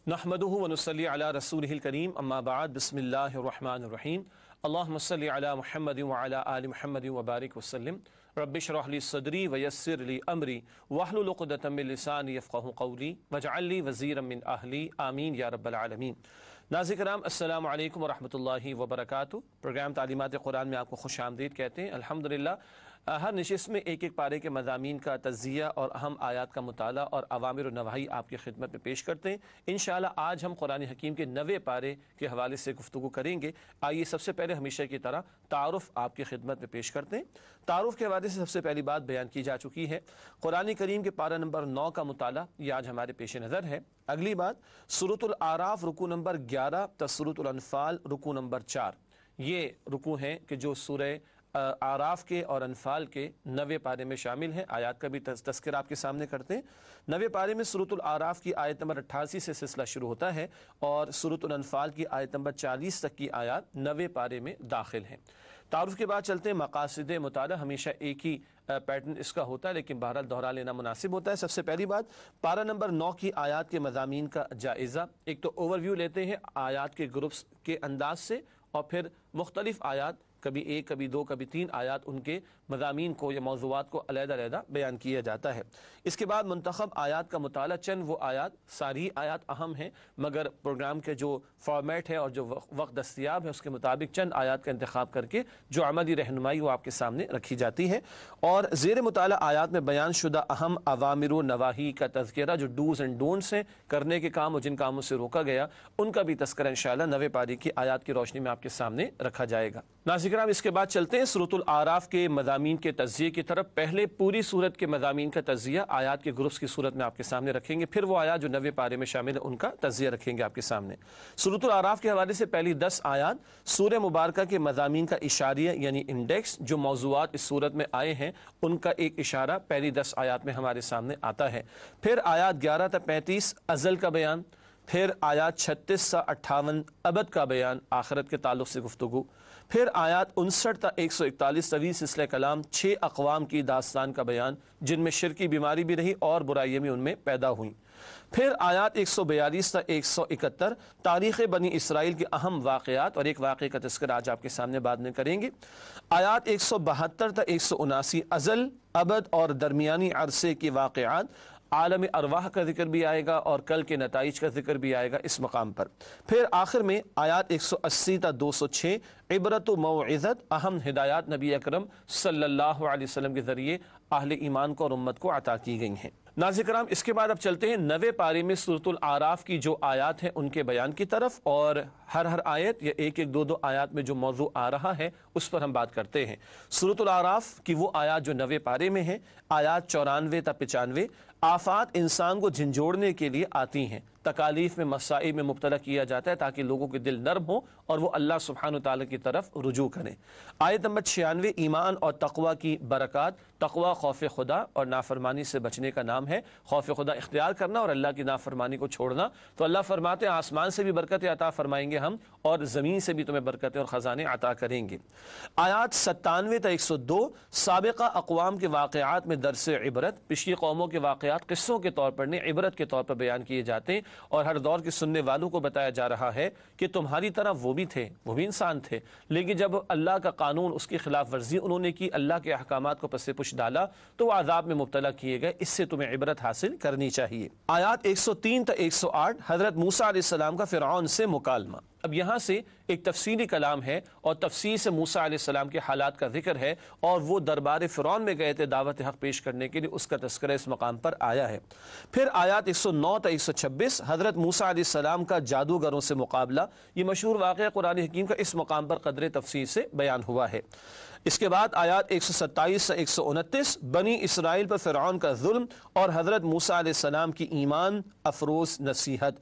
نحمدہ ونصلی علی رسولہ الکریم اما بعد بسم اللہ الرحمن الرحیم اللہم صلی علی محمد وعلی آل محمد وبارک وسلم رب اشرح لی صدری ویسر لی امری واحلل عقدۃ من لسانی یفقہوا قولی واجعل لی وزیرا من اہلی آمین یا رب العالمین۔ ناظرین کرام السلام علیکم ورحمۃ اللہ وبرکاتہ۔ پروگرام تعلیمات قرآن میں آپ کو خوش آمدید کہتے ہیں۔ الحمدللہ ہر نشست میں ایک ایک پارے کے مضامین کا تجزیہ اور اہم آیات کا مطالعہ اور اوامر و نواہی آپ کی خدمت میں پیش کرتے ہیں۔ انشاءاللہ آج ہم قرآن حکیم کے 90 پارے کے حوالے سے گفتگو کریں گے۔ آئیے سب سے پہلے ہمیشہ کی طرح تعارف آپ کی خدمت میں پیش کرتے ہیں۔ تعارف کے حوالے سے سب سے پہلی بات بیان کی جا چکی ہے، قرآن کریم کے پارہ نمبر 9 کا مطالعہ یہ آج ہمارے پیش نظر ہے۔ اگلی بات سورۃ الاعراف رکوع نمبر 11 تا سورۃ الانفال رکوع نمبر 4، یہ رکوع ہیں کہ جو سورہ اعراف کے اور انفال کے 90 پارے میں شامل ہیں۔ آیات کا بھی تذکرہ آپ کے سامنے کرتے ہیں۔ 90 پارے میں سورۃ الاعراف کی آیت نمبر 88 سے سلسلہ شروع ہوتا ہے اور سورۃ الانفال کی آیت نمبر 40 تک کی آیات 90 پارے میں داخل ہیں۔ تعارف کے بعد چلتے ہیں مقاصد مطالعہ۔ ہمیشہ ایک ہی پیٹرن اس کا ہوتا ہے لیکن بہرحال دہرا لینا مناسب ہوتا ہے۔ سب سے پہلی بات پارہ نمبر 9 کی آیات کے مضامین کا جائزہ۔ ایک تو اوور ویو لیتے ہیں آیات کے گروپس کے انداز سے، اور پھر مختلف آیات، کبھی ایک کبھی دو کبھی 3 آیات، ان کے مضامین کو یا موضوعات کو علیحدہ علیحدہ بیان کیا جاتا ہے۔ اس کے بعد منتخب آیات کا مطالعہ۔ چند وہ آیات، ساری آیات اہم ہیں مگر پروگرام کے جو فارمیٹ ہے اور جو وقت دستیاب ہے اس کے مطابق چند آیات کا انتخاب کر کے جو عملی رہنمائی وہ آپ کے سامنے رکھی جاتی ہے، اور زیر مطالعہ آیات میں بیان شدہ اہم اوامر و نواہی کا تذکرہ، جو ڈوز اینڈ ڈونٹس ہیں، کرنے کے کام اور جن کاموں سے روکا گیا ان کا بھی تذکرہ انشاءاللہ 90 پارے کی آیات کی روشنی میں آپ کے سامنے رکھا جائے گا۔ ناظرین کرام اس کے بعد چلتے ہیں سورۃ الاعراف کے مضامین کے تجزیے کی طرف۔ پہلے پوری سورت کے مضامین کا تجزیہ آیات کے گروپس کی صورت میں آپ کے سامنے رکھیں گے، پھر وہ آیات جو 90 پارے میں شامل ہیں ان کا تجزیہ رکھیں گے آپ کے سامنے۔ سورۃ الاعراف کے حوالے سے پہلی 10 آیات سورہ مبارکہ کے مضامین کا اشاریہ یعنی انڈیکس، جو موضوعات اس سورت میں آئے ہیں ان کا ایک اشارہ پہلی 10 آیات میں ہمارے سامنے آتا ہے۔ پھر آیات 11 تا 35 ازل کا بیان، پھر آیات 36 تا 58 ابد کا بیان، آخرت کے تعلق سے گفتگو، پھر آیات 59 تا 141 طویل سلسلہ کلام 6 اقوام کی داستان کا بیان جن میں شرک کی بیماری بھی رہی اور برائیاں بھی ان میں پیدا ہوئیں، پھر آیات 142 تا 171 تاریخ بنی اسرائیل کے اہم واقعات، اور ایک واقعے کا تذکرہ آج آپ کے سامنے بعد میں کریں گے، آیات 172 تا 179 ازل، ابد اور درمیانی عرصے کے واقعات، عالم ارواح کا ذکر بھی آئے گا اور کل کے نتائج کا ذکر بھی آئے گا اس مقام پر، پھر آخر میں آیات 180 تا 206 عبرت و موعظت، اہم ہدایات نبی اکرم صلی اللہ علیہ وسلم کے ذریعے اہل ایمان کو اور امت کو عطا کی گئی ہیں۔ ناظرین کرام اس کے بعد اب چلتے ہیں 90 پارے میں سورۃ الاعراف کی جو آیات ہیں ان کے بیان کی طرف، اور ہر آیت یا ایک ایک دو آیات میں جو موضوع آ رہا ہے اس پر ہم بات کرتے ہیں۔ سورۃ الاعراف کی وہ آیات جو 90 پارے میں ہیں، آیات 94 تا 95 آفات انسان کو جھنجھوڑنے کے لیے آتی ہیں، تکالیف میں مسائل میں مبتلا کیا جاتا ہے تاکہ لوگوں کے دل نرم ہوں اور وہ اللہ سبحانہ وتعالی کی طرف رجوع کریں۔ آیت نمبر 96 ایمان اور تقوی کی برکات۔ تقوی خوف خدا اور نافرمانی سے بچنے کا نام ہے، خوف خدا اختیار کرنا اور اللہ کی نافرمانی کو چھوڑنا۔ تو اللہ فرماتے ہیں آسمان سے بھی برکتیں عطا فرمائیں گے ہم، اور زمین سے بھی تمہیں برکتیں اور خزانے عطا کریں گے۔ آیات 97 تا 102 سابقہ اقوام کے واقعات میں درس عبرت، پچھلی قوموں کے واقعات قصوں کے طور پر نہیں عبرت کے طور پر بیان کیے جاتے ہیں، اور ہر دور کے سننے والوں کو بتایا جا رہا ہے کہ تمہاری طرح وہ بھی تھے، وہ بھی انسان تھے، لیکن جب اللہ کا قانون اس کی خلاف ورزی انہوں نے کی، اللہ کے احکامات کو پس پش ڈالا تو وہ عذاب میں مبتلا کیے گئے۔ اس سے تمہیں عبرت حاصل کرنی چاہیے۔ آیات 103 تا 108 حضرت موسیٰ علیہ السلام کا فرعون سے مکالمہ۔ اب یہاں سے ایک تفصیلی کلام ہے اور تفصیل سے موسیٰ علیہ السلام کے حالات کا ذکر ہے، اور وہ دربار فرعون میں گئے تھے دعوت حق پیش کرنے کے لیے، اس کا تذکرہ اس مقام پر آیا ہے۔ پھر آیات 109 تا 126 حضرت موسیٰ علیہ السلام کا جادوگروں سے مقابلہ، یہ مشہور واقعہ قرآن حکیم کا اس مقام پر قدر تفصیل سے بیان ہوا ہے۔ اس کے بعد آیات 127 سے 129 بنی اسرائیل پر فرعون کا ظلم اور حضرت موسیٰ علیہ السلام کی ایمان افروز نصیحت۔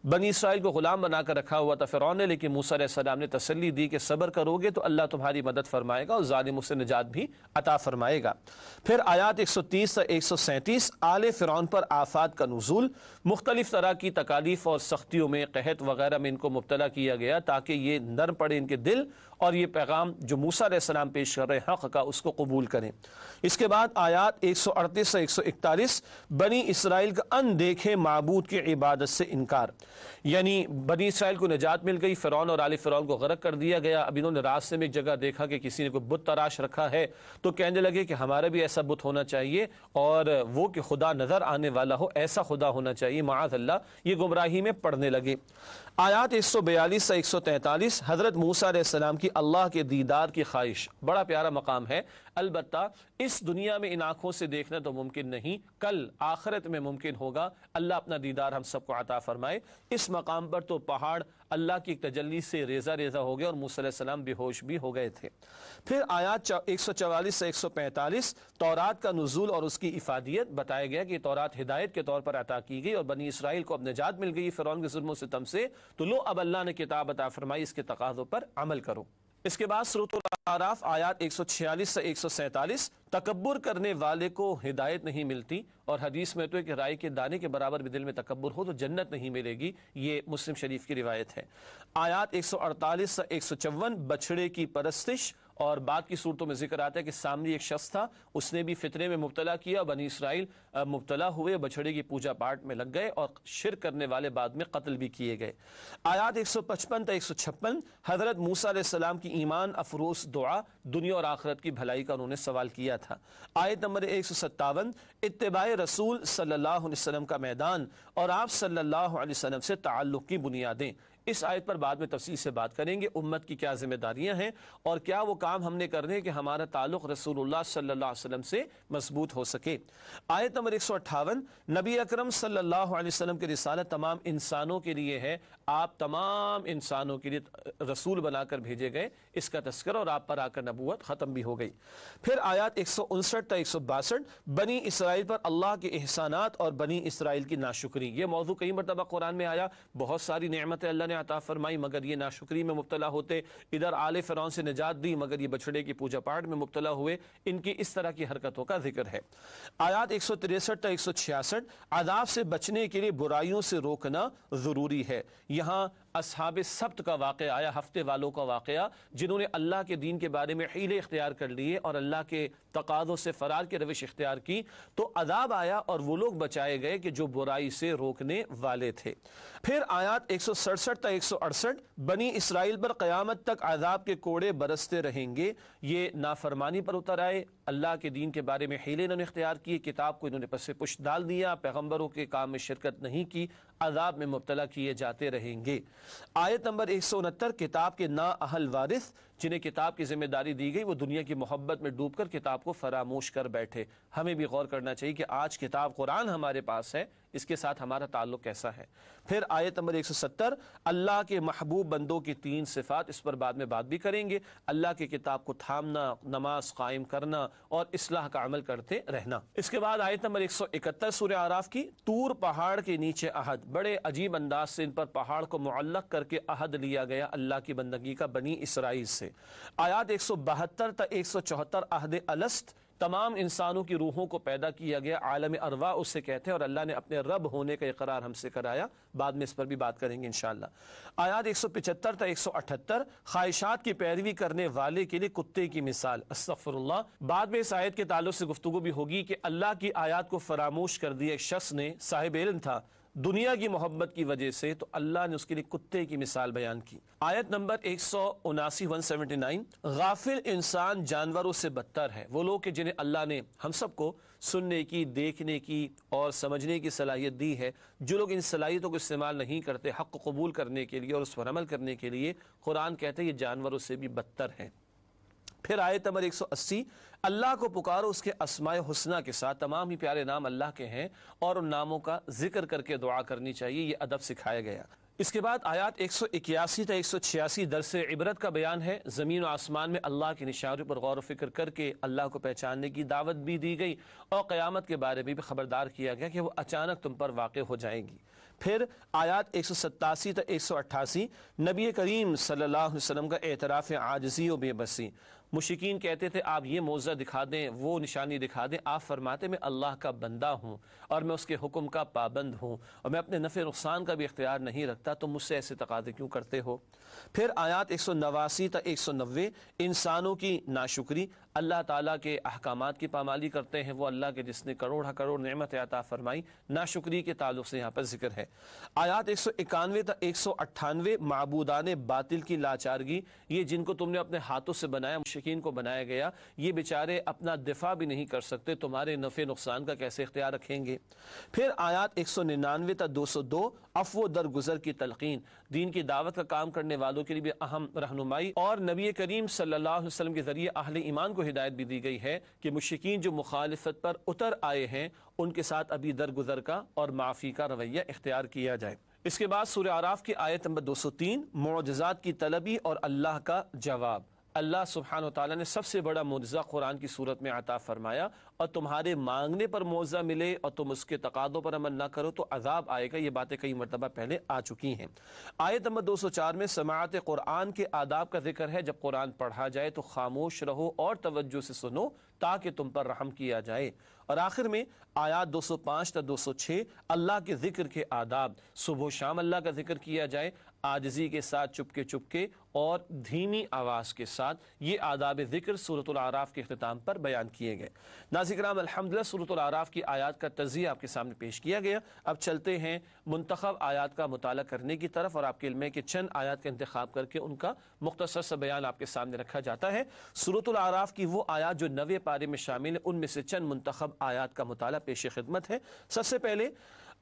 بنی اسرائیل کو غلام بنا کر رکھا ہوا تھا فرعون نے، لیکن موسیٰ علیہ السلام نے تسلی دی کہ صبر کرو گے تو اللہ تمہاری مدد فرمائے گا اور ظالموں سے نجات بھی عطا فرمائے گا۔ پھر آیات 130 سے 137 آل فرعون پر آفات کا نزول، مختلف طرح کی تکالیف اور سختیوں میں، قحط وغیرہ میں ان کو مبتلا کیا گیا تاکہ یہ نرم پڑے ان کے دل اور یہ پیغام جو موسیٰ علیہ السلام پیش کر رہے حق کا اس کو قبول کریں۔ اس کے بعد آیات 138 سے 141 بنی اسرائیل کا اندیکھے معبود کی عبادت سے انکار، یعنی بنی اسرائیل کو نجات مل گئی، فرعون اور آل فرعون کو غرق کر دیا گیا۔ اب انہوں نے راستے میں ایک جگہ دیکھا کہ کسی نے کوئی بت تراش رکھا ہے تو کہنے لگے کہ ہمارا بھی ایسا بت ہونا چاہیے، اور وہ کہ خدا نظر آنے والا ہو ایسا خدا ہونا چاہیے، معاذ اللہ، یہ گمراہی میں پڑنے لگے۔ آیات 142 سے 143 حضرت موسیٰ علیہ السلام کی اللہ کے دیدار کی خواہش، بڑا پیارا مقام ہے، البتہ اس دنیا میں ان آنکھوں سے دیکھنا تو ممکن نہیں، کل آخرت میں ممکن ہوگا، اللہ اپنا دیدار ہم سب کو عطا فرمائے۔ اس مقام پر تو پہاڑ اللہ کی تجلی سے ریزہ ریزہ ہو گئے اور موسیٰ علیہ السلام بے ہوش بھی ہو گئے تھے۔ پھر آیات 144 سے 145 تورات کا نزول اور اس کی افادیت، بتایا گیا کہ تورات ہدایت کے طور پر عطا کی گئی اور بنی اسرائیل کو اب نجات مل گئی فرعون کے ظلم و ستم سے، تو لو اب اللہ نے کتاب عطا فرمائی، اس کے تقاضوں پر عمل کرو۔ اس کے بعد سورۃ الاعراف آیات 146 سے 147 تکبر کرنے والے کو ہدایت نہیں ملتی، اور حدیث میں تو ہے کہ رائے کے دانے کے برابر بھی دل میں تکبر ہو تو جنت نہیں ملے گی، یہ مسلم شریف کی روایت ہے۔ آیات 148 سے 154 بچھڑے کی پرستش، اور بعد کی صورتوں میں ذکر آتا ہے کہ سامنے ایک شخص تھا، اس نے بھی فطرے میں مبتلا کیا، بنی اسرائیل مبتلا ہوئے، بچھڑے کی پوجا پاٹ میں لگ گئے اور شرک کرنے والے بعد میں قتل بھی کیے گئے۔ آیات 155 تا 156 حضرت موسیٰ علیہ السلام کی ایمان افروز دعا، دنیا اور آخرت کی بھلائی کا انہوں نے سوال کیا تھا۔ آیت نمبر 157 اتباع رسول صلی اللہ علیہ وسلم کا میدان اور آپ صلی اللہ علیہ وسلم سے تعلق کی بنیادیں، اس آیت پر بعد میں تفصیل سے بات کریں گے، امت کی کیا ذمہ داریاں ہیں اور کیا وہ کام ہم نے کرنے کہ ہمارا تعلق رسول اللہ صلی اللہ علیہ وسلم سے مضبوط ہو سکے۔ آیت نمبر 158 نبی اکرم صلی اللہ علیہ وسلم کی رسالت تمام انسانوں کے لیے ہے، آپ تمام انسانوں کے لیے رسول بنا کر بھیجے گئے، اس کا تذکرہ، اور آپ پر آ کر نبوت ختم بھی ہو گئی۔ پھر آیات 159 تا 162 بنی اسرائیل پر اللہ کے احسانات اور بنی اسرائیل کی ناشکری، یہ موضوع کئی مرتبہ قرآن میں آیا، بہت ساری نعمتیں اللہ نے عطا فرمائی مگر یہ ناشکری میں مبتلا ہوتے، ادھر آل فرعون سے نجات دی مگر یہ بچڑے کی پوجا پاٹ میں مبتلا ہوئے، ان کی اس طرح کی حرکتوں کا ذکر ہے۔ آیات 163 تا 166 عذاب سے بچنے کے لیے برائیوں سے روکنا ضروری ہے۔ یہاں اصحاب سبت کا واقعہ آیا، ہفتے والوں کا واقعہ، جنہوں نے اللہ کے دین کے بارے میں حیلے اختیار کر لیے اور اللہ کے تقاضوں سے فرار کی روش اختیار کی، تو عذاب آیا اور وہ لوگ بچائے گئے کہ جو برائی سے روکنے والے تھے۔ پھر آیات 167 تا 168 بنی اسرائیل پر قیامت تک عذاب کے کوڑے برستے رہیں گے، یہ نافرمانی پر اتر آئے، اللہ کے دین کے بارے میں حیلے انہوں نے اختیار کیے، کتاب کو انہوں نے پس پش ڈال دیا، پیغمبروں کے کام میں شرکت نہیں کی، عذاب میں مبتلا کیے جاتے رہیں گے۔ آیت نمبر 169 کتاب کے نا اہل وارث جنہیں کتاب کی ذمہ داری دی گئی وہ دنیا کی محبت میں ڈوب کر کتاب کو فراموش کر بیٹھے۔ ہمیں بھی غور کرنا چاہیے کہ آج کتاب قرآن ہمارے پاس ہے، اس کے ساتھ ہمارا تعلق کیسا ہے۔ پھر آیت نمبر 170 اللہ کے محبوب بندوں کی 3 صفات، اس پر بعد میں بات بھی کریں گے، اللہ کی کتاب کو تھامنا، نماز قائم کرنا اور اصلاح کا عمل کرتے رہنا۔ اس کے بعد آیت نمبر 171 سورہ اعراف کی طور پہاڑ کے نیچے عہد، بڑے عجیب انداز سے ان پر پہاڑ کو معلق کر کے عہد لیا گیا اللہ کی بندگی کا بنی اسرائیل سے۔ آیات 172 تا 174 عہد الست، تمام انسانوں کی روحوں کو پیدا کیا گیا، عالم ارواح اس سے کہتے ہیں، اور اللہ نے اپنے رب ہونے کا اقرار ہم سے کرایا، بعد میں اس پر بھی بات کریں گے انشاءاللہ۔ آیات 175 تا 178 خواہشات کی پیروی کرنے والے کے لیے کتے کی مثال، استغفر اللہ۔ بعد میں اس آیت کے تعلق سے گفتگو بھی ہوگی کہ اللہ کی آیات کو فراموش کر دیا ایک شخص نے، صاحب علم تھا، دنیا کی محبت کی وجہ سے، تو اللہ نے اس کے لیے کتے کی مثال بیان کی۔ آیت نمبر 179 غافل انسان جانوروں سے بدتر ہے، وہ لوگ کہ جنہیں اللہ نے ہم سب کو سننے کی، دیکھنے کی اور سمجھنے کی صلاحیت دی ہے، جو لوگ ان صلاحیتوں کو استعمال نہیں کرتے حق قبول کرنے کے لیے اور اس پر عمل کرنے کے لیے، قرآن کہتے ہیں یہ جانوروں سے بھی بدتر ہیں۔ پھر آیت نمبر 180 اللہ کو پکارو اس کے اسماء حسنہ کے ساتھ، تمام ہی پیارے نام اللہ کے ہیں اور ان ناموں کا ذکر کر کے دعا کرنی چاہیے، یہ ادب سکھایا گیا۔ اس کے بعد آیات 181 تا 186 درس عبرت کا بیان ہے۔ زمین و آسمان میں اللہ کی نشانیوں پر غور و فکر کر کے اللہ کو پہچاننے کی دعوت بھی دی گئی، اور قیامت کے بارے میں بھی خبردار کیا گیا کہ وہ اچانک تم پر واقع ہو جائیں گی۔ پھر آیات 187 تا 188 نبی کریم صلی اللہ علیہ وسلم کا اعتراف عاجزی و بے بسی۔ مشرکین کہتے تھے آپ یہ معجزہ دکھا دیں، وہ نشانی دکھا دیں، آپ فرماتے میں اللہ کا بندہ ہوں اور میں اس کے حکم کا پابند ہوں اور میں اپنے نفع نقصان کا بھی اختیار نہیں رکھتا، تو مجھ سے ایسے تقاضے کیوں کرتے ہو؟ پھر آیات 189 تا 190 انسانوں کی ناشکری، اللہ تعالیٰ کے احکامات کی پامالی کرتے ہیں وہ اللہ کے جس نے کروڑ کروڑ نعمت عطا فرمائی، ناشکری کے تعلق سے یہاں پر ذکر ہے۔ آیات 191 تا 198 معبودان باطل کی لاچارگی، یہ جن کو تم نے اپنے ہاتھوں سے بنایا، مشرکین کو بنایا گیا، یہ بیچارے اپنا دفاع بھی نہیں کر سکتے، تمہارے نفع نقصان کا کیسے اختیار رکھیں گے؟ پھر آیات 199 تا 202 عفو درگزر کی تلقین، دین کی دعوت کا کام کرنے والوں کے لیے بھی اہم رہنمائی، اور نبی کریم صلی اللہ علیہ وسلم کے ذریعے اہل ایمان کو ہدایت بھی دی گئی ہے کہ مشرکین جو مخالفت پر اتر آئے ہیں ان کے ساتھ ابھی درگزر کا اور معافی کا رویہ اختیار کیا جائے۔ اس کے بعد سورہ اعراف کی آیت نمبر 203 معجزات کی طلبی اور اللہ کا جواب۔ اللہ سبحانہ وتعالیٰ نے سب سے بڑا معجزہ قرآن کی صورت میں عطا فرمایا، اور تمہارے مانگنے پر معجزہ ملے اور تم اس کے تقاضوں پر عمل نہ کرو تو عذاب آئے گا، یہ باتیں کئی مرتبہ پہلے آ چکی ہیں۔ آیت نمبر 204 میں سماعت قرآن کے آداب کا ذکر ہے، جب قرآن پڑھا جائے تو خاموش رہو اور توجہ سے سنو تاکہ تم پر رحم کیا جائے۔ اور آخر میں آیات 205 تا 206 اللہ کے ذکر کے آداب، صبح و شام اللہ کا ذکر کیا جائے، عاجزی کے ساتھ، چپکے اور دھیمی آواز کے ساتھ، یہ آداب ذکر سورۃ الاعراف کے اختتام پر بیان کیے گئے۔ ناظرین کرام، الحمدللہ سورۃ الاعراف کی آیات کا تجزیہ آپ کے سامنے پیش کیا گیا۔ اب چلتے ہیں منتخب آیات کا مطالعہ کرنے کی طرف، اور آپ کے علم ہے کہ چند آیات کا انتخاب کر کے ان کا مختصر سا بیان آپ کے سامنے رکھا جاتا ہے۔ سورۃ الاعراف کی وہ آیات جو 90 پارے میں شامل ہیں، ان میں سے چند منتخب آیات کا مطالعہ پیش خدمت ہے۔ سب سے پہلے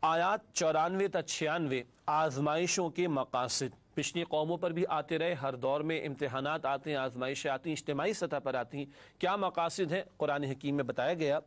آیات 94 تا 96 آزمائشوں کے مقاصد، پچھلی قوموں پر بھی آتے رہے، ہر دور میں امتحانات آتے ہیں، آزمائشیں آتی ہیں، اجتماعی سطح پر آتی ہیں، کیا مقاصد ہیں قرآن حکیم میں بتایا گیا۔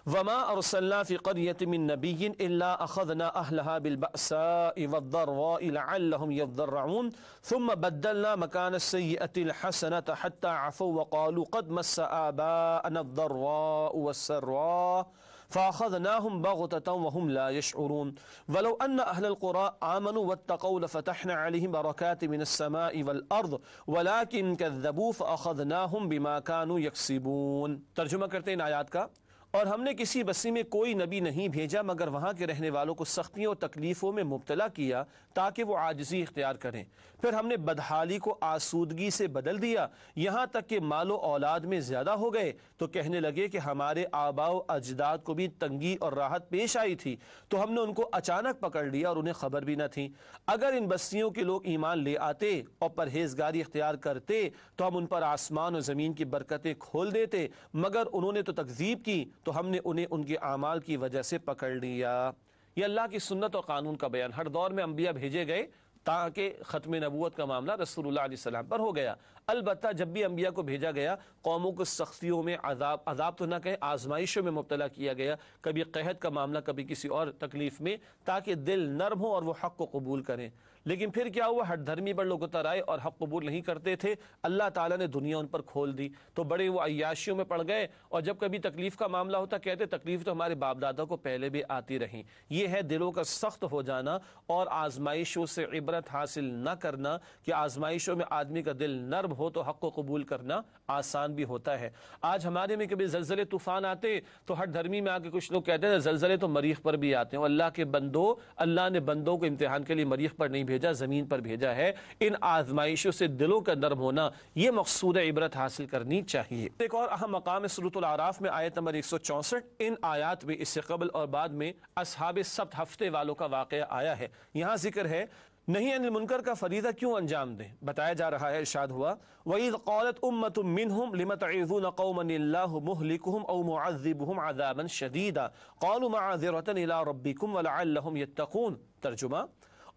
وما ارسلنا فی قریۃ من نبی الا اخذنا اہلها بالبأساء والضراء لعلهم يضرعون ثم بدلنا مکان السیئۃ الحسنۃ حتى عفوا وقالوا قد مس آباءنا الضراء والسراء فأخذناهم بغتة وهم لا يشعرون ولو أن أهل القرى آمنوا واتقوا لفتحنا عليهم بركات من السماء والأرض ولكن كذبوا فأخذناهم بما كانوا يكسبون۔ ترجمہ کرتے ہیں آیات کا۔ اور ہم نے کسی بستی میں کوئی نبی نہیں بھیجا مگر وہاں کے رہنے والوں کو سختیوں اور تکلیفوں میں مبتلا کیا تاکہ وہ عاجزی اختیار کریں، پھر ہم نے بدحالی کو آسودگی سے بدل دیا، یہاں تک کہ مال و اولاد میں زیادہ ہو گئے تو کہنے لگے کہ ہمارے آباء و اجداد کو بھی تنگی اور راحت پیش آئی تھی تو ہم نے ان کو اچانک پکڑ لیا اور انہیں خبر بھی نہ تھی۔ اگر ان بستیوں کے لوگ ایمان لے آتے اور پرہیزگاری اختیار کرتے تو ہم ان پر آسمان و زمین کی برکتیں کھول دیتے، مگر انہوں نے تو تکذیب کی تو ہم نے انہیں ان کے اعمال کی وجہ سے پکڑ لیا۔ یہ اللہ کی سنت اور قانون کا بیان، ہر دور میں انبیاء بھیجے گئے تاکہ ختم نبوت کا معاملہ رسول اللہ علیہ السلام پر ہو گیا۔ البتہ جب بھی انبیاء کو بھیجا گیا قوموں کو سختیوں میں عذاب تو نہ کہیں، آزمائشوں میں مبتلا کیا گیا، کبھی قحط کا معاملہ، کبھی کسی اور تکلیف میں، تاکہ دل نرم ہو اور وہ حق کو قبول کریں۔ لیکن پھر کیا ہوا، ہٹ دھرمی پر لوگ اتر آئے اور حق قبول نہیں کرتے تھے، اللہ تعالیٰ نے دنیا ان پر کھول دی تو بڑے وہ عیاشیوں میں پڑ گئے، اور جب کبھی تکلیف کا معاملہ ہوتا کہتے تکلیف تو ہمارے باپ دادا کو پہلے بھی آتی رہیں۔ یہ ہے دلوں کا سخت ہو جانا اور آزمائشوں سے عبرت حاصل نہ کرنا، کہ آزمائشوں میں آدمی کا دل نرم ہو تو حق کو قبول کرنا آسان بھی ہوتا ہے۔ آج ہمارے میں کبھی زلزلے طوفان آتے تو ہٹ دھرمی میں آ کے کچھ لوگ کہتے ہیں زلزلے تو مریخ پر بھی آتے ہیں، اور اللہ کے بندو، اللہ نے بندوں کو امتحان کے لیے مریخ پر نہیں بھیجا، زمین پر بھیجا ہے۔ ان آزمائشوں سے دلوں کا نرم ہونا، یہ مقصود عبرت حاصل کرنی چاہیے۔ ایک اور اہم مقام ہے سورۃ الاعراف میں آیت نمبر 164۔ ان آیات میں اس سے قبل اور بعد میں اصحاب السبت ہفتے والوں کا واقعہ آیا ہے۔ یہاں ذکر ہے نہیں عن المنکر کا فریضہ کیوں انجام دیں، بتایا جا رہا ہے، ارشاد ہوا وَإِذْ قَالَتْ أُمَّةٌ مِّنْهُمْ لِمَ تَعِظُونَ قَوْمًا اللَّهُ مُهْلِكُهُمْ أَوْ مُعَذِّبُهُمْ عَذَابًا شَدِيدًا قَالُوا مَعْذِرَةً إِلَىٰ رَبِّكُمْ وَلَعَلَّهُمْ يَتَّقُونَ۔ ترجمہ،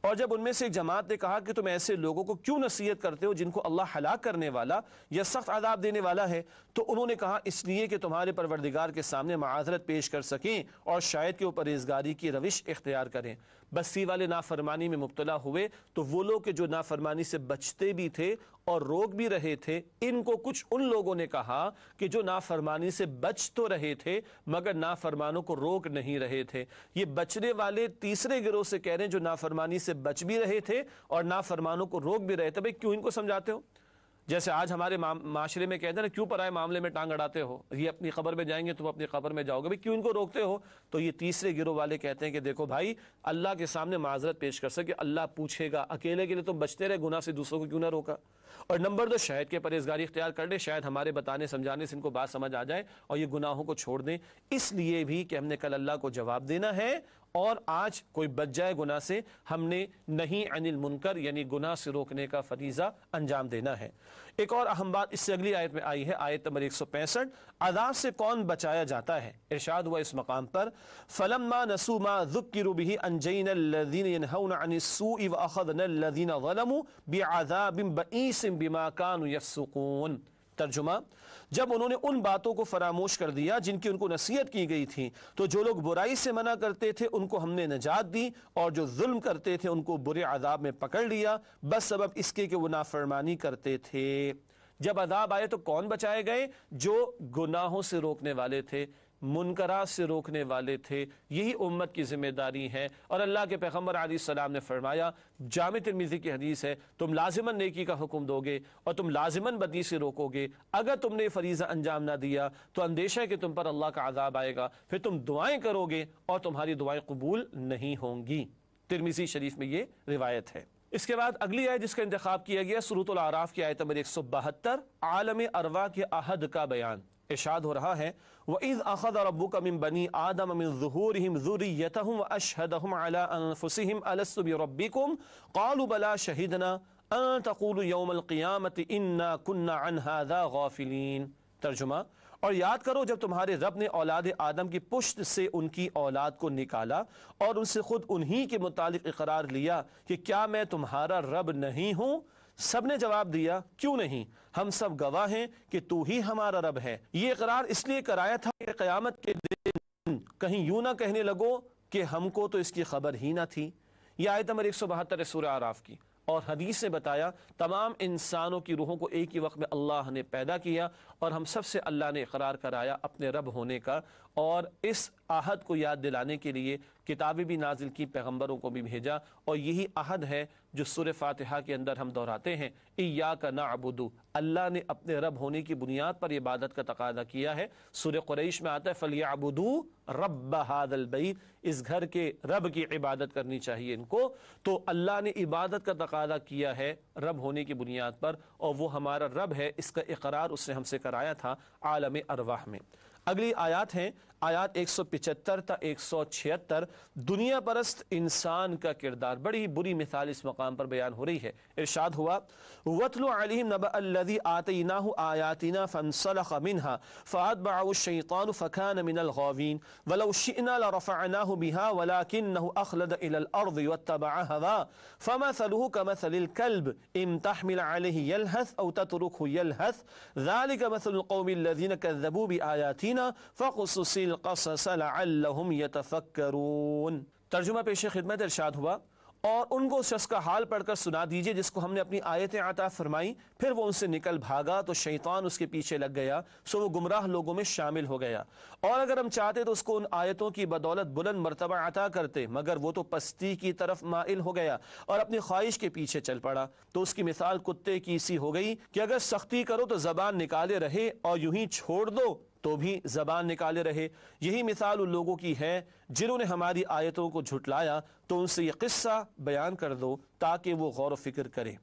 اور جب ان میں سے ایک جماعت نے کہا کہ تم ایسے لوگوں کو کیوں نصیحت کرتے ہو جن کو اللہ ہلاک کرنے والا یا سخت عذاب دینے والا ہے، تو انہوں نے کہا اس لیے کہ تمہارے پروردگار کے سامنے معاذرت پیش کر سکیں اور شاید کہ وہ پرہیزگاری کی روش اختیار کریں۔ بستی والے نافرمانی میں مبتلا ہوئے تو وہ لوگ کہ جو نافرمانی سے بچتے بھی تھے اور روک بھی رہے تھے، ان کو کچھ ان لوگوں نے کہا کہ جو نافرمانی سے بچ تو رہے تھے مگر نافرمانوں کو روک نہیں رہے تھے۔ یہ بچنے والے تیسرے گروہ سے کہہ رہے ہیں جو نافرمانی سے بچ بھی رہے تھے اور نافرمانوں کو روک بھی رہے تھے۔ بھئی کیوں ان کو سمجھاتے ہو؟ جیسے آج ہمارے معاشرے میں کہتے ہیں نا، کیوں پرائے معاملے میں ٹانگ اڑاتے ہو، یہ اپنی قبر میں جائیں گے تم اپنی قبر میں جاؤ گے، بھئی کیوں ان کو روکتے ہو؟ تو یہ تیسرے گروہ والے کہتے ہیں کہ دیکھو بھائی، اللہ کے سامنے معذرت پیش کر سکے، اللہ پوچھے گا، اکیلے کے لیے تم بچتے رہے گناہ سے، دوسروں کو کیوں نہ روکا؟ اور نمبر 2، شاید کہ پرہیزگاری اختیار کر لے، شاید ہمارے بتانے سمجھانے سے ان کو بات سمجھ آ جائے اور یہ گناہوں کو چھوڑ دیں، اس لیے بھی کہ ہم نے کل اللہ کو جواب دینا ہے اور آج کوئی بچ جائے گناہ سے، ہم نے نہیں عن المنکر یعنی گناہ سے روکنے کا فریضہ انجام دینا ہے۔ ایک اور اہم بات اس سے اگلی آیت میں آئی ہے، آیت نمبر 165، عذاب سے کون بچایا جاتا ہے؟ ارشاد ہوا اس مقام پر، فَلَمَّا نَسُوا مَا ذُكِّرُوا بِهِ أَنجَيْنَا الَّذِينَ يَنْهَوْنَ عَنِ السُّوءِ وَأَخَذْنَا الَّذِينَ ظَلَمُوا بِعَذَابٍ بَئِيسٍ بِمَا كَانُوا يَفْسُقُونَ۔ ترجمہ، جب انہوں نے ان باتوں کو فراموش کر دیا جن کی ان کو نصیحت کی گئی تھی تو جو لوگ برائی سے منع کرتے تھے ان کو ہم نے نجات دی، اور جو ظلم کرتے تھے ان کو برے عذاب میں پکڑ لیا، بس سبب اس کے کہ وہ نافرمانی کرتے تھے۔ جب عذاب آئے تو کون بچائے گئے؟ جو گناہوں سے روکنے والے تھے، منکرات سے روکنے والے تھے، یہی امت کی ذمہ داری ہے۔ اور اللہ کے پیغمبر علیہ السلام نے فرمایا، جامع ترمذی کی حدیث ہے، تم لازماً نیکی کا حکم دو گے اور تم لازماً بدی سے روکو گے، اگر تم نے فریضہ انجام نہ دیا تو اندیشہ ہے کہ تم پر اللہ کا عذاب آئے گا، پھر تم دعائیں کرو گے اور تمہاری دعائیں قبول نہیں ہوں گی۔ ترمذی شریف میں یہ روایت ہے۔ اس کے بعد اگلی آیت جس کا انتخاب کیا گیا سورۃ الاعراف کی آیت نمبر 172، عالم ارواح کے عہد کا بیان۔ ارشاد ہو رہا ہے، وَإِذْ أَخَذَ رَبُّكَ مِن بَنِي آدَمَ مِن ظُهُورِهِمْ ذُرِّيَّتَهُمْ وَأَشْهَدَهُمْ عَلَىٰ أَنفُسِهِمْ أَلَسْتُ بِرَبِّكُمْ قَالُوا بَلَىٰ شَهِدْنَا أَن تَقُولُوا يَوْمَ الْقِيَامَةِ إِنَّا كُنَّا عَنْ هَٰذَا غَافِلِينَ۔ ترجمہ، اور یاد کرو جب تمہارے رب نے اولاد آدم کی پشت سے ان کی اولاد کو نکالا اور ان سے خود انہی کے متعلق اقرار لیا کہ کیا میں تمہارا رب نہیں ہوں؟ سب نے جواب دیا، کیوں نہیں، ہم سب گواہ ہیں کہ تو ہی ہمارا رب ہے۔ یہ اقرار اس لیے کرایا تھا کہ قیامت کے دن کہیں یوں نہ کہنے لگو کہ ہم کو تو اس کی خبر ہی نہ تھی۔ یہ آیت نمبر 172 سورہ اعراف کی۔ اور حدیث نے بتایا تمام انسانوں کی روحوں کو ایک ہی وقت میں اللہ نے پیدا کیا اور ہم سب سے اللہ نے اقرار کرایا اپنے رب ہونے کا، اور اس عہد کو یاد دلانے کے لیے کتابیں بھی نازل کی، پیغمبروں کو بھی بھیجا، اور یہی عہد ہے جو سورہ فاتحہ کے اندر ہم دہراتے ہیں، ایاک نعبد، اللہ نے اپنے رب ہونے کی بنیاد پر عبادت کا تقاضا کیا ہے۔ سورہ قریش میں آتا ہے فَلْيَعْبُدُوا رَبَّ هَذَا الْبَيْتِ، اس گھر کے رب کی عبادت کرنی چاہیے ان کو۔ تو اللہ نے عبادت کا تقاضا کیا ہے رب ہونے کی بنیاد پر، اور وہ ہمارا رب ہے، اس کا اقرار اس نے ہم سے کرایا تھا عالم ارواح میں۔ اگلی آیات ہیں آیات 175 تا 176، دنیا پرست انسان کا کردار، بڑی بری مثال اس مقام پر بیان ہو رہی ہے۔ ارشاد ہوا، وَاتْلُ عَلَيْهِمْ نَبَأَ الَّذِي آتَيْنَاهُ آيَاتِنَا فَانسَلَخَ مِنْهَا فَأَتْبَعَهُ الشَّيْطَانُ فَكَانَ مِنَ الْغَاوِينَ وَلَوْ شِئْنَا لَرَفَعْنَاهُ بِهَا وَلَكِنَّهُ أَخْلَدَ إِلَى الْأَرْضِ وَاتَّبَعَ هَوَاهُ فَمَثَلُهُ كَمَثَلِ الْكَلْبِ إِن تَحْمِلْ عَلَيْهِ يَلْهَثْ أَوْ تَتْرُكْهُ يَلْهَثْ ذَلِكَ مَثَلُ الْقَوْمِ الَّذِينَ كَذَّبُوا بِآيَاتِنَا فَاقْصُصِ الْقَصَصَ لَعَلَّهُمْ يَتَفَكَّرُونَ۔ ترجمہ پیش خدمت، ارشاد ہوا، اور ان کو اس شخص کا حال پڑھ کر سنا دیجئے جس کو ہم نے اپنی آیتیں عطا فرمائی، پھر وہ ان سے نکل بھاگا تو شیطان اس کے پیچھے لگ گیا، سو وہ گمراہ لوگوں میں شامل ہو گیا۔ اور اگر ہم چاہتے تو اس کو ان آیتوں کی بدولت بلند مرتبہ عطا کرتے، مگر وہ تو پستی کی طرف مائل ہو گیا اور اپنی خواہش کے پیچھے چل پڑا، تو اس کی مثال کتے کی سی ہو گئی کہ اگر سختی کرو تو زبان نکالے رہے اور یوں ہی چھوڑ دو تو بھی زبان نکالے رہے۔ یہی مثال ان لوگوں کی ہے جنہوں نے ہماری آیتوں کو جھٹلایا، تو ان سے یہ قصہ بیان کر دو تاکہ وہ غور و فکر کریں۔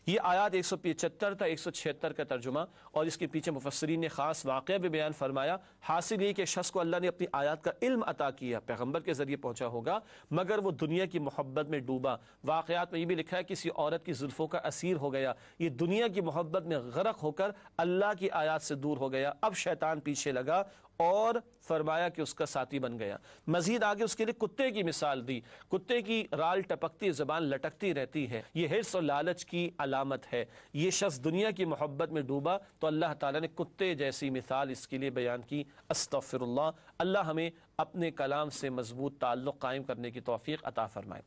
یہ آیات 175 تا 176 کا ترجمہ، اور اس کے پیچھے مفسرین نے خاص واقعہ بھی بیان فرمایا۔ حاصل یہ کہ شخص کو اللہ نے اپنی آیات کا علم عطا کیا، پیغمبر کے ذریعے پہنچا ہوگا، مگر وہ دنیا کی محبت میں ڈوبا۔ واقعات میں یہ بھی لکھا ہے کسی عورت کی زلفوں کا اسیر ہو گیا، یہ دنیا کی محبت میں غرق ہو کر اللہ کی آیات سے دور ہو گیا۔ اب شیطان پیچھے لگا اور فرمایا کہ اس کا ساتھی بن گیا۔ مزید آگے اس کے لیے کتے کی مثال دی، کتے کی رال ٹپکتی، زبان لٹکتی رہتی ہے، یہ حرص اور لالچ کی علامت ہے۔ یہ شخص دنیا کی محبت میں ڈوبا تو اللہ تعالیٰ نے کتے جیسی مثال اس کے لیے بیان کی۔ استغفر اللہ، اللہ ہمیں اپنے کلام سے مضبوط تعلق قائم کرنے کی توفیق عطا فرمائے۔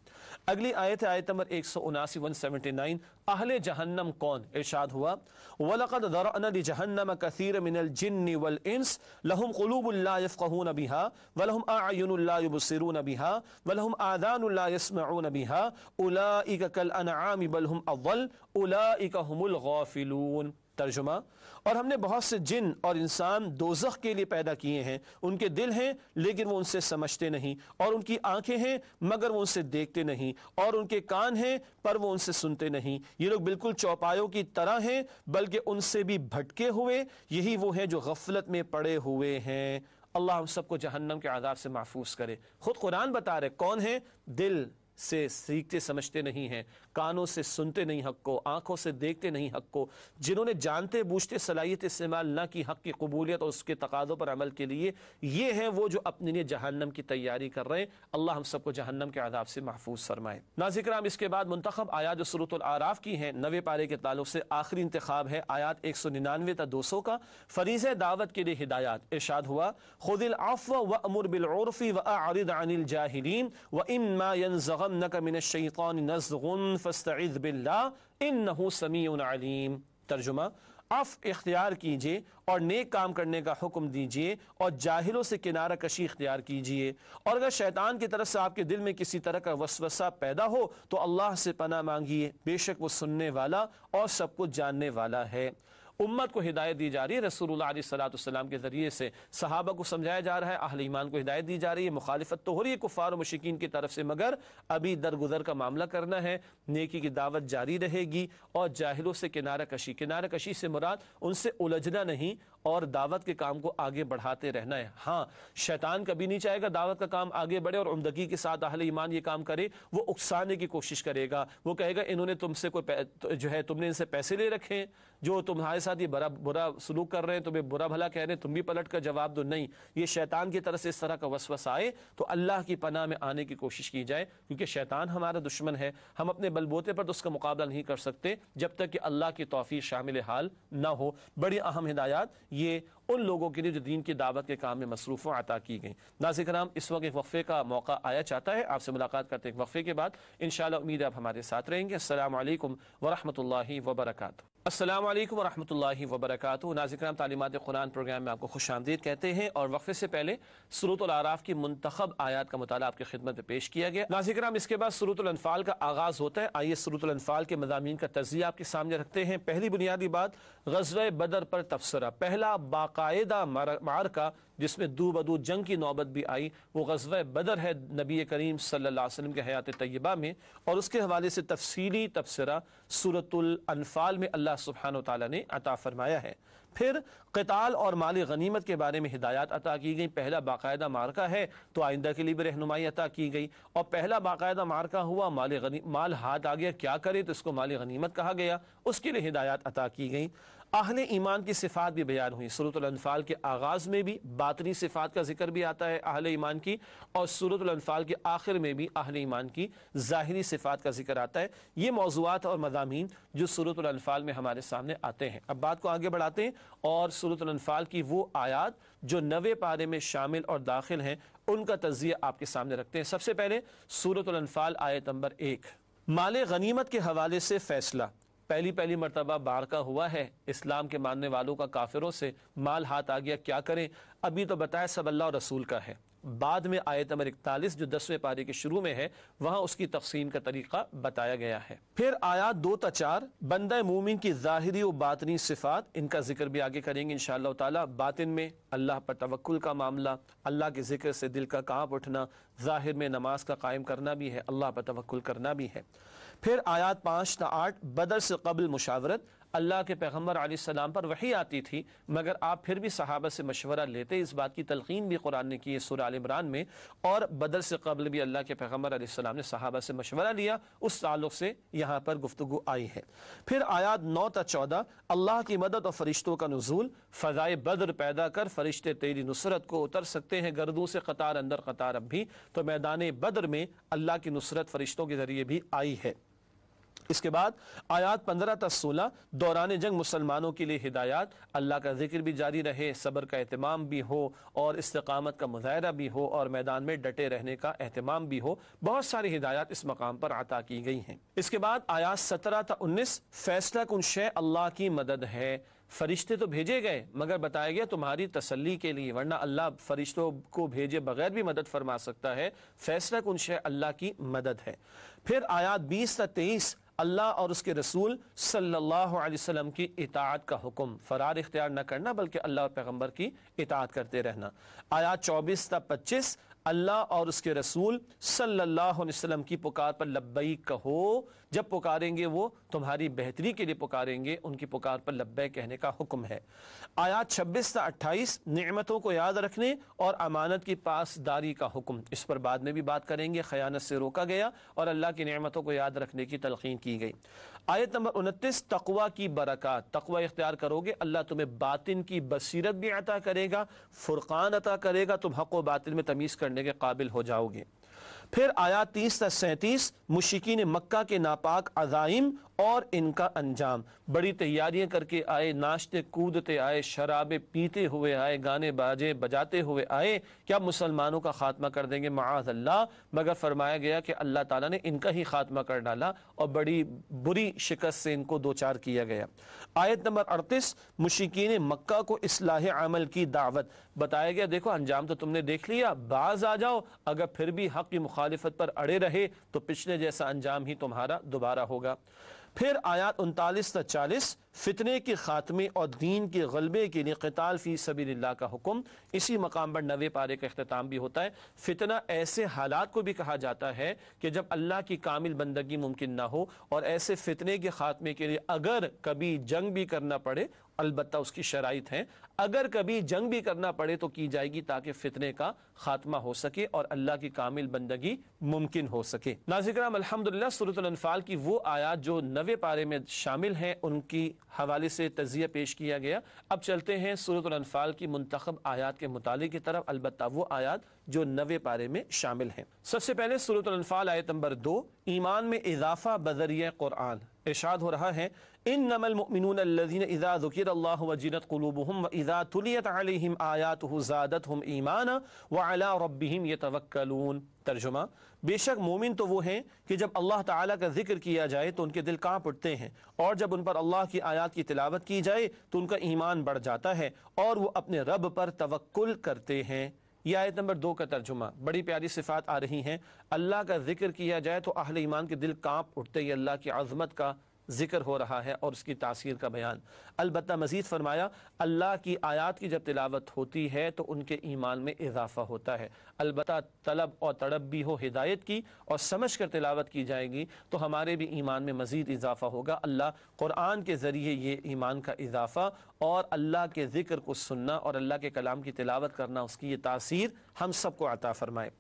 اگلی آیت ہے آیت نمبر 179 179، اہل جہنم کون؟ ارشاد ہوا وَلَقَدْ ذَرَأْنَا لِجَهَنَّمَ كَثِيرًا مِنَ الْجِنِّ وَالْإِنسِ لَهُمْ قُلُوبٌ لَا يَفْقَهُونَ بِهَا وَلَهُمْ أَعْيُنٌ لَا يُبْصِرُونَ بِهَا وَلَهُمْ آذَانٌ لَا يَسْمَعُونَ بِهَا أُولَئِكَ كَالْأَنْعَامِ بَلْ هُمْ أَضَلُّ أُولَئِكَ هُمُ الْغَافِلُونَ۔ ترجمہ، اور ہم نے بہت سے جن اور انسان دوزخ کے لیے پیدا کیے ہیں، ان کے دل ہیں لیکن وہ ان سے سمجھتے نہیں، اور ان کی آنکھیں ہیں مگر وہ ان سے دیکھتے نہیں، اور ان کے کان ہیں پر وہ ان سے سنتے نہیں۔ یہ لوگ بالکل چوپایوں کی طرح ہیں بلکہ ان سے بھی بھٹکے ہوئے، یہی وہ ہیں جو غفلت میں پڑے ہوئے ہیں۔ اللہ ہم سب کو جہنم کے عذاب سے محفوظ کرے۔ خود قرآن بتا رہے کون ہیں؟ دل سے سیکھتے سمجھتے نہیں ہیں، کانوں سے سنتے نہیں حق کو، آنکھوں سے دیکھتے نہیں حق کو، جنہوں نے جانتے بوجھتے صلاحیت استعمال نہ کی حق کی قبولیت اور اس کے تقاضوں پر عمل کے لیے، یہ ہیں وہ جو اپنے لیے جہنم کی تیاری کر رہے ہیں۔ اللہ ہم سب کو جہنم کے عذاب سے محفوظ فرمائے۔ ناظرین کرام، اس کے بعد منتخب آیات جو سورۃ الاعراف کی ہیں، 9ویں پارے کے تعلق سے آخری انتخاب ہے آیات 199 تا 200 کا، فریضہ دعوت کے لیے ہدایات۔ ارشاد ہوا خذ العفو وامر بالعرف واعرض عن الجاہلین واما ينزغنك من الشیطان نزغ فاستعذ باللہ انہ سمیع علیم۔ ترجمہ، عفو اختیار کیجئے اور نیک کام کرنے کا حکم دیجئے اور جاہلوں سے کنارہ کشی اختیار کیجئے، اور اگر شیطان کی طرف سے آپ کے دل میں کسی طرح کا وسوسہ پیدا ہو تو اللہ سے پناہ مانگیے، بے شک وہ سننے والا اور سب کچھ جاننے والا ہے۔ امت کو ہدایت دی جا رہی ہے رسول اللہ علیہ السلام کے ذریعے سے، صحابہ کو سمجھایا جا رہا ہے، اہل ایمان کو ہدایت دی جا رہی ہے، مخالفت تو ہو رہی ہے کفار و مشرکین کی طرف سے، مگر ابھی درگزر کا معاملہ کرنا ہے، نیکی کی دعوت جاری رہے گی، اور جاہلوں سے کنارہ کشی سے مراد ان سے الجھنا نہیں اور دعوت کے کام کو آگے بڑھاتے رہنا ہے۔ ہاں، شیطان کبھی نہیں چاہے گا دعوت کا کام آگے بڑھے اور عمدگی کے ساتھ اہل ایمان یہ کام کرے، وہ اکسانے کی کوشش کرے گا، وہ کہے گا انہوں نے تم سے تم نے ان سے پیسے لے رکھے، جو تمہارے ساتھ یہ برا سلوک کر رہے ہیں، تمہیں برا بھلا کہہ رہے ہیں، تم بھی پلٹ کر جواب دو۔ نہیں، یہ شیطان کی طرف سے اس طرح کا وسوسہ آئے تو اللہ کی پناہ میں آنے کی کوشش کی جائے، کیونکہ شیطان ہمارا دشمن ہے، ہم اپنے بلبوتے پر تو اس کا مقابلہ نہیں کر سکتے جب تک کہ اللہ کی توفیق شامل حال نہ ہو۔ بڑی اہم ہدایات یہ ان لوگوں کے لیے جو دین کی دعوت کے کام میں مصروف و عطا کی گئیں۔ ناظرین کرام، اس وقت ایک وقفے کا موقع آیا چاہتا ہے، آپ سے ملاقات کرتے ہیں ایک وقفے کے بعد، انشاءاللہ امید ہے آپ ہمارے ساتھ رہیں گے۔ السلام علیکم ورحمۃ اللہ وبرکاتہ۔ السلام علیکم ورحمۃ اللہ وبرکاتہ۔ ناظرین کرام، تعلیمات قرآن پروگرام میں آپ کو خوش آمدید کہتے ہیں، اور وقفے سے پہلے سورۃ الاعراف کی منتخب آیات کا مطالعہ آپ کی خدمت میں پیش کیا گیا۔ ناظرین کرام، اس کے بعد سورۃ الانفال کا آغاز ہوتا ہے۔ آئیے سورۃ الانفال کے مضامین کا تجزیہ آپ کے سامنے رکھتے ہیں۔ پہلی بنیادی بات، غزوہ بدر پر تبصرہ، پہلا باقاعدہ معرکہ جس میں دو بدو جنگ کی نوبت بھی آئی، وہ غزوہ بدر ہے نبی کریم صلی اللہ علیہ وسلم کے حیات طیبہ میں، اور اس کے حوالے سے تفصیلی تبصرہ سورۃ الانفال میں اللہ سبحانہ و تعالیٰ نے عطا فرمایا ہے۔ پھر قتال اور مال غنیمت کے بارے میں ہدایات عطا کی گئی۔ پہلا باقاعدہ معرکہ ہے تو آئندہ کے لیے بھی رہنمائی عطا کی گئی، اور پہلا باقاعدہ معرکہ ہوا، مال ہاتھ آ گیا، کیا کرے تو اس کو مال غنیمت کہا گیا، اس کے لیے ہدایات عطا کی گئی۔ اہل ایمان کی صفات بھی بیان ہوئی، سورۃ الانفال کے آغاز میں بھی باطنی صفات کا ذکر بھی آتا ہے اہل ایمان کی، اور سورۃ الانفال کے آخر میں بھی اہل ایمان کی ظاہری صفات کا ذکر آتا ہے۔ یہ موضوعات اور مضامین جو سورۃ الانفال میں ہمارے سامنے آتے ہیں۔ اب بات کو آگے بڑھاتے ہیں اور سورۃ الانفال کی وہ آیات جو 9ویں پارے میں شامل اور داخل ہیں ان کا تجزیہ آپ کے سامنے رکھتے ہیں۔ سب سے پہلے سورۃ الانفال آیت نمبر 1، مال غنیمت کے حوالے سے فیصلہ۔ پہلی مرتبہ معرکہ ہوا ہے اسلام کے ماننے والوں کا کافروں سے، مال ہاتھ آ گیا، کیا کریں؟ ابھی تو بتایا سب اللہ اور رسول کا ہے، بعد میں آیت نمبر 41 جو 10ویں پارے کے شروع میں ہے وہاں اس کی تقسیم کا طریقہ بتایا گیا ہے۔ پھر آیات 2 تا 4 بندہ مومن کی ظاہری و باطنی صفات، ان کا ذکر بھی آگے کریں گے انشاءاللہ تعالی۔ باطن میں اللہ پر توکل کا معاملہ، اللہ کے ذکر سے دل کا کانپ اٹھنا، ظاہر میں نماز کا قائم کرنا بھی ہے، اللہ پر توکل کرنا بھی ہے۔ پھر آیات 5 تا 8 بدر سے قبل مشاورت، اللہ کے پیغمبر علیہ السلام پر وحی آتی تھی، مگر آپ پھر بھی صحابہ سے مشورہ لیتے۔ اس بات کی تلقین بھی قرآن نے کی ہے سورہ آل عمران میں، اور بدر سے قبل بھی اللہ کے پیغمبر علیہ السلام نے صحابہ سے مشورہ لیا، اس تعلق سے یہاں پر گفتگو آئی ہے۔ پھر آیات 9 تا 14، اللہ کی مدد اور فرشتوں کا نزول۔ فضائے بدر پیدا کر فرشتے تیری نصرت کو اتر سکتے ہیں گردوں سے قطار اندر قطار اب بھی، تو میدان بدر میں اللہ کی نصرت فرشتوں کے ذریعے بھی آئی ہے۔ اس کے بعد آیات 15 تا 16، دوران جنگ مسلمانوں کے لیے ہدایات، اللہ کا ذکر بھی جاری رہے، صبر کا اہتمام بھی ہو اور استقامت کا مظاہرہ بھی ہو اور میدان میں ڈٹے رہنے کا اہتمام بھی ہو۔ بہت ساری ہدایات اس مقام پر عطا کی گئی ہیں۔ اس کے بعد آیات 17 تا 19، فیصلہ کن شے اللہ کی مدد ہے۔ فرشتے تو بھیجے گئے مگر بتایا گیا تمہاری تسلی کے لیے، ورنہ اللہ فرشتوں کو بھیجے بغیر بھی مدد فرما سکتا ہے۔ فیصلہ کن شے اللہ کی مدد ہے۔ پھر آیات 20 تا 23، اللہ اور اس کے رسول صلی اللہ علیہ وسلم کی اطاعت کا حکم، فرار اختیار نہ کرنا بلکہ اللہ اور پیغمبر کی اطاعت کرتے رہنا۔ آیات 24 تا 25، اللہ اور اس کے رسول صلی اللہ علیہ وسلم کی پکار پر لبیک کہو، جب پکاریں گے وہ تمہاری بہتری کے لیے پکاریں گے، ان کی پکار پر لبیک کہنے کا حکم ہے۔ آیات 26 تا 28، نعمتوں کو یاد رکھنے اور امانت کی پاسداری کا حکم، اس پر بعد میں بھی بات کریں گے۔ خیانت سے روکا گیا اور اللہ کی نعمتوں کو یاد رکھنے کی تلقین کی گئی۔ آیت نمبر 29، تقوی کی برکات، تقوی اختیار کرو گے اللہ تمہیں باطن کی بصیرت بھی عطا کرے گا، فرقان عطا کرے گا، تم حق و باطل میں تمیز کرنے کے قابل ہو جاؤ گے۔ پھر آیات 30 تا 37، مشرکین مکہ کے ناپاک عزائم اور ان کا انجام، بڑی تیاریاں کر کے آئے، ناچتے کودتے آئے، شرابیں پیتے ہوئے آئے، گانے باجے بجاتے ہوئے آئے، کیا مسلمانوں کا خاتمہ کر دیں گے؟ معاذ اللہ، مگر فرمایا گیا کہ اللہ تعالیٰ نے ان کا ہی خاتمہ کر ڈالا اور بڑی بری شکست سے ان کو دوچار کیا گیا۔ آیت نمبر 38، مشرکین مکہ کو اصلاح عمل کی دعوت، بتایا گیا دیکھو انجام تو تم نے دیکھ لیا، باز آ جاؤ، اگر پھر بھی حق کی مخالفت پر اڑے رہے تو پچھلے جیسا انجام ہی تمہارا دوبارہ ہوگا۔ پھر آیات 39 تا 40، فتنے کے خاتمے اور دین کے غلبے کے لیے قتال فی سبیل اللہ کا حکم۔ اسی مقام پر 90 پارے کا اختتام بھی ہوتا ہے۔ فتنہ ایسے حالات کو بھی کہا جاتا ہے کہ جب اللہ کی کامل بندگی ممکن نہ ہو، اور ایسے فتنے کے خاتمے کے لیے اگر کبھی جنگ بھی کرنا پڑے، البتہ اس کی شرائط ہیں، اگر کبھی جنگ بھی کرنا پڑے تو کی جائے گی تاکہ فتنے کا خاتمہ ہو سکے اور اللہ کی کامل بندگی ممکن ہو سکے۔ ناظرین کرام، الحمدللہ سورۃ الانفال کی وہ آیات جو 90 پارے میں شامل ہیں ان کی حوالے سے تجزیہ پیش کیا گیا۔ اب چلتے ہیں سورۃ الانفال کی منتخب آیات کے مطالعے کی طرف، البتہ وہ آیات جو 90 پارے میں شامل ہیں۔ سب سے پہلے سورۃ الانفال آیت نمبر 2، ایمان میں اضافہ بذریعہ قرآن۔ ارشاد ہو رہا ہے، انما المؤمنون الذين اذا ذكر الله وجلت قلوبهم واذا تليت عليهم آیاته زادتهم ایمانا وعلى ربهم يتوکلون۔ ترجمہ، بے شک مومن تو وہ ہیں کہ جب اللہ تعالیٰ کا ذکر کیا جائے تو ان کے دل کانپ اٹھتے ہیں، اور جب ان پر اللہ کی آیات کی تلاوت کی جائے تو ان کا ایمان بڑھ جاتا ہے اور وہ اپنے رب پر توکل کرتے ہیں۔ یہ آیت نمبر 2 کا ترجمہ، بڑی پیاری صفات آ رہی ہیں۔ اللہ کا ذکر کیا جائے تو اہل ایمان کے دل کانپ اٹھتے، یہ اللہ کی عظمت کا ذکر ہو رہا ہے اور اس کی تاثیر کا بیان۔ البتہ مزید فرمایا، اللہ کی آیات کی جب تلاوت ہوتی ہے تو ان کے ایمان میں اضافہ ہوتا ہے۔ البتہ طلب اور تڑپ بھی ہو ہدایت کی اور سمجھ کر تلاوت کی جائے گی تو ہمارے بھی ایمان میں مزید اضافہ ہوگا۔ اللہ قرآن کے ذریعے یہ ایمان کا اضافہ اور اللہ کے ذکر کو سننا اور اللہ کے کلام کی تلاوت کرنا، اس کی یہ تاثیر ہم سب کو عطا فرمائے۔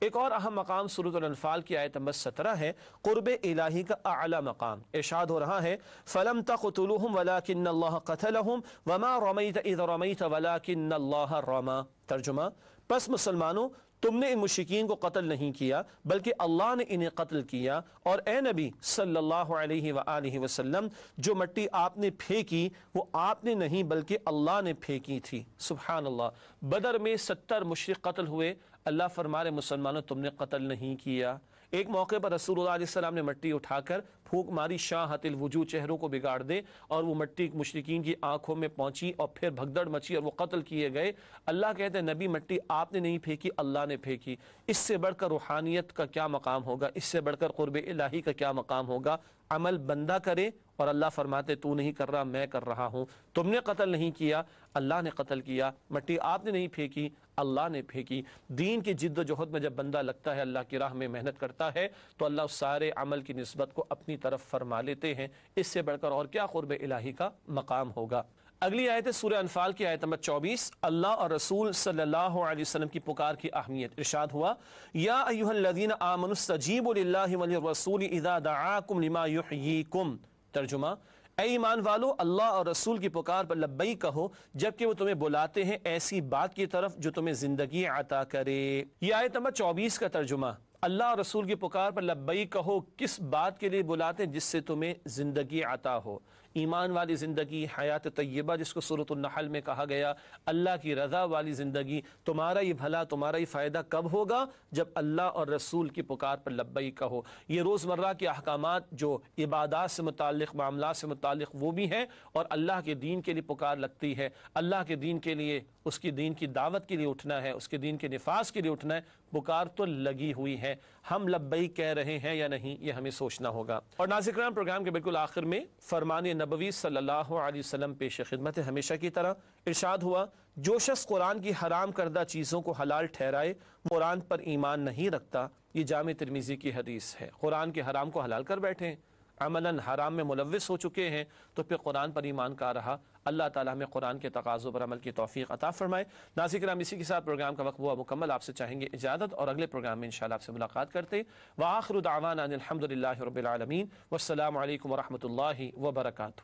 ایک اور اہم مقام سورۃ الانفال کی آیت نمبر 17 ہے، قرب الہی کا اعلیٰ مقام۔ ارشاد ہو رہا ہے، فَلَمْ تَقْتُلُوهُمْ وَلَكِنَّ اللَّهَ قَتَلَهُمْ وَمَا رَمَيْتَ إِذْ رَمَيْتَ وَلَكِنَّ اللَّهَ رَمَى۔ ترجمہ، پس مسلمانوں تم نے ان مشرکین کو قتل نہیں کیا بلکہ اللہ نے انہیں قتل کیا، اور اے نبی صلی اللہ علیہ وآلہ وسلم، جو مٹی آپ نے پھینکی وہ آپ نے نہیں بلکہ اللہ نے پھینکی تھی۔ سبحان اللہ، بدر میں 70 مشرک قتل ہوئے، اللہ فرما رہے مسلمانوں تم نے قتل نہیں کیا۔ ایک موقع پر رسول اللہ علیہ السلام نے مٹی اٹھا کر پھونک ماری، شاہت الوجوہ، چہروں کو بگاڑ دے، اور وہ مٹی مشرکین کی آنکھوں میں پہنچی اور پھر بھگدڑ مچی اور وہ قتل کیے گئے۔ اللہ کہتے ہیں نبی مٹی آپ نے نہیں پھینکی، اللہ نے پھینکی۔ اس سے بڑھ کر روحانیت کا کیا مقام ہوگا، اس سے بڑھ کر قرب الہی کا کیا مقام ہوگا؟ عمل بندہ کرے اور اللہ فرماتے تو نہیں کر رہا میں کر رہا ہوں، تم نے قتل نہیں کیا اللہ نے قتل کیا، مٹی آپ نے نہیں پھینکی اللہ نے پھینکی۔ دین کی جد و جہد میں جب بندہ لگتا ہے، اللہ کی راہ میں محنت کرتا ہے تو اللہ اس سارے عمل کی نسبت کو اپنی طرف فرما لیتے ہیں۔ اس سے بڑھ کر اور کیا قرب الہی کا مقام ہوگا۔ اگلی آیت ہے سورہ انفال کی آیت نمبر 24۔ اللہ اور رسول صلی اللہ علیہ وسلم کی پکار کی اہمیت، ارشاد ہوا یا ایھا الذین آمنوا استجیبوا للہ وللرسول اذا دعاکم لما یحییکم۔ ترجمہ، اے ایمان والو اللہ اور رسول کی پکار پر لبیک کہو جبکہ وہ تمہیں بلاتے ہیں ایسی بات کی طرف جو تمہیں زندگی عطا کرے۔ یہ آیت نمبر 24 کا ترجمہ، اللہ اور رسول کی پکار پر لبیک کہو کس بات کے لیے بلاتے ہیں؟ جس سے تمہیں زندگی عطا ہو، ایمان والی زندگی، حیات طیبہ جس کو سورۃ النحل میں کہا گیا، اللہ کی رضا والی زندگی۔ تمہارا یہ بھلا، تمہارا یہ فائدہ کب ہوگا؟ جب اللہ اور رسول کی پکار پر لبیک کہو۔ یہ روزمرہ کے احکامات جو عبادات سے متعلق، معاملات سے متعلق وہ بھی ہیں، اور اللہ کے دین کے لیے پکار لگتی ہے، اللہ کے دین کے لیے، اس کی دین کی دعوت کے لیے اٹھنا ہے، اس کے دین کے نفاذ کے لیے اٹھنا ہے، پکار تو لگی ہوئی ہے۔ ہم لبیک کہہ رہے ہیں یا نہیں، یہ ہمیں سوچنا ہوگا۔ اور ناظرین کرام، پروگرام کے بالکل آخر میں فرمان نبوی صلی اللہ علیہ وسلم پیش خدمت ہے ہمیشہ کی طرح۔ ارشاد ہوا جو شخص قرآن کی حرام کردہ چیزوں کو حلال ٹھہرائے قرآن پر ایمان نہیں رکھتا۔ یہ جامع ترمذی کی حدیث ہے۔ قرآن کے حرام کو حلال کر بیٹھے، عملاً حرام میں ملوث ہو چکے ہیں، تو پھر قرآن پر ایمان کا رہا۔ اللہ تعالیٰ ہمیں قرآن کے تقاضوں پر عمل کی توفیق عطا فرمائے۔ ناظرین کرام، اسی کے ساتھ پروگرام کا وقت ہوا مکمل۔ آپ سے چاہیں گے اجازت، اور اگلے پروگرام میں انشاءاللہ آپ سے ملاقات کرتے۔ وآخر دعوانا ان الحمد للہ رب العالمین، والسلام علیکم ورحمۃ اللہ وبرکاتہ۔